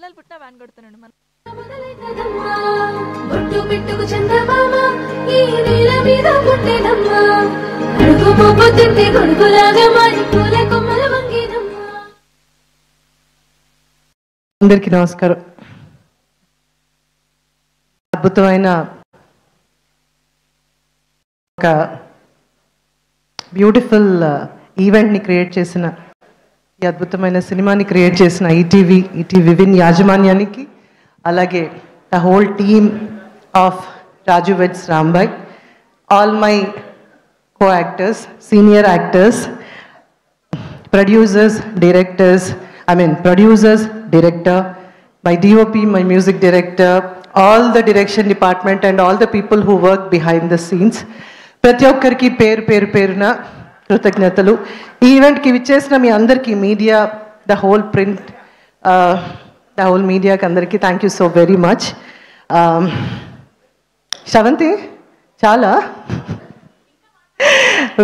పిల్లలు పుట్టిన వ్యాన్ కొడుతున్నాడు మన బొట్టు పెట్టుకు చందమామ ఈ నేల మీద పుట్టెనమ్మా అడుగు పోపు తింటే గొడుగులాగా మారి పూల కొమ్మల వంగినమ్మా. అందరికీ నమస్కారం. అద్భుతమైన ఒక బ్యూటిఫుల్ ఈవెంట్ని క్రియేట్ చేసిన, ఈ అద్భుతమైన సినిమాని క్రియేట్ చేసిన ఈటీవీ వివిన్ యాజమాన్యానికి, అలాగే the whole team of Raju weds Rambai, all my co actors, senior actors, producers, directors, producers, director, my DOP, my music director, all the direction department and all the people who work behind the scenes. ప్రతి ఒక్కరికి పేరున కృతజ్ఞతలు. ఈ ఈవెంట్కి విచ్చేసిన మీ అందరికీ, media, the whole print, the whole మీడియాకి అందరికీ thank you so very much. Sravanthi చాలా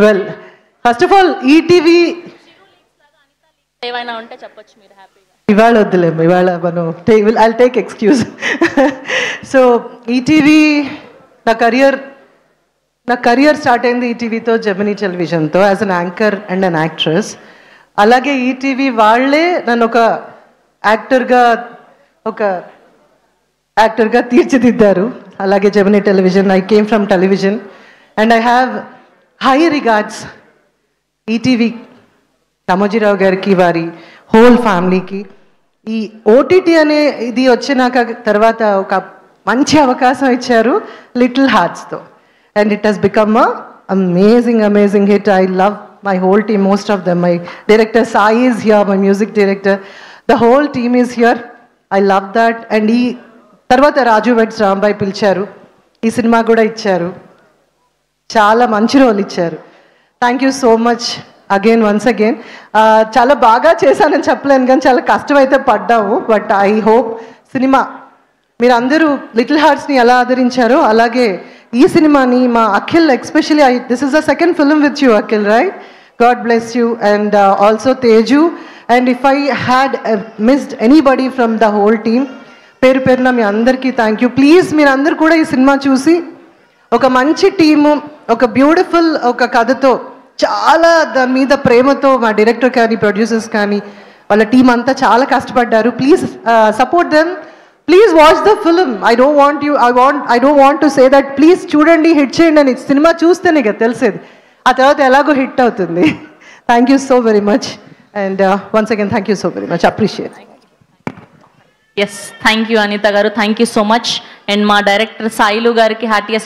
well, first of all ETV ఏమైనా ఉంటే చెప్పొచ్చు మీరు హ్యాపీగా. ఇవాళ వద్దులేము, ఇవాళ మనం I'll take excuse. So ETV నా కెరియర్ స్టార్ట్ అయింది ఈటీవీతో, జెమినీ టెలివిజన్తో as an anchor and an actress. అలాగే ఈటీవీ వాళ్ళే నన్ను ఒక యాక్టర్గా తీర్చిదిద్దారు. అలాగే Gemini television, I came from television and I have high regards ETV Ramoji Rao గారికి, వారి హోల్ ఫ్యామిలీకి. ఈ ఓటీటీ అనే ఇది వచ్చినాక తర్వాత ఒక మంచి అవకాశం ఇచ్చారు లిటిల్ హార్ట్స్తో, and it has become amazing hit. I love my whole team, most of them. My director Sai is here, my music director, the whole team is here. I love that. And ఈ తర్వాత రాజు weds Rambai పిలిచారు, ఈ cinema కూడా ఇచ్చారు, చాలా మంచి role ఇచ్చారు. Thank you so much once again. చాలా బాగా చేశానని చెప్పలేను కానీ చాలా కష్టమైతే పడ్డాము. బట్ ఐ హోప్ సినిమా మీరు అందరూ లిటిల్ హార్ట్స్ని ఎలా ఆదరించారో అలాగే ఈ సినిమాని మా Akhil, especially this is the second film with you Akhil, right? God bless you. And also Teju. And if I had missed anybody from the whole team, పేరున మీ అందరికీ థ్యాంక్ యూ. ప్లీజ్ మీరు అందరు కూడా ఈ సినిమా చూసి ఒక మంచి టీము, ఒక బ్యూటిఫుల్ ఒక కథతో, చాలా దాని మీద ప్రేమతో మా డైరెక్టర్ కానీ ప్రొడ్యూసర్స్ కానీ వాళ్ళ టీం అంతా చాలా కష్టపడ్డారు. Please support them, please watch the film. I don't want to say that please చూడండి, హిట్ చేయండి అని. సినిమా చూస్తేనే కదా తెలిసేది, ఆ తర్వాత ఎలాగో హిట్ అవుతుంది. Thank you so very much. And once again thank you so very much, appreciate. Yes, thank you Anitha garu, thank you so much. And మా డైరెక్టర్ సాయిలు గారికి హార్టియెస్ట్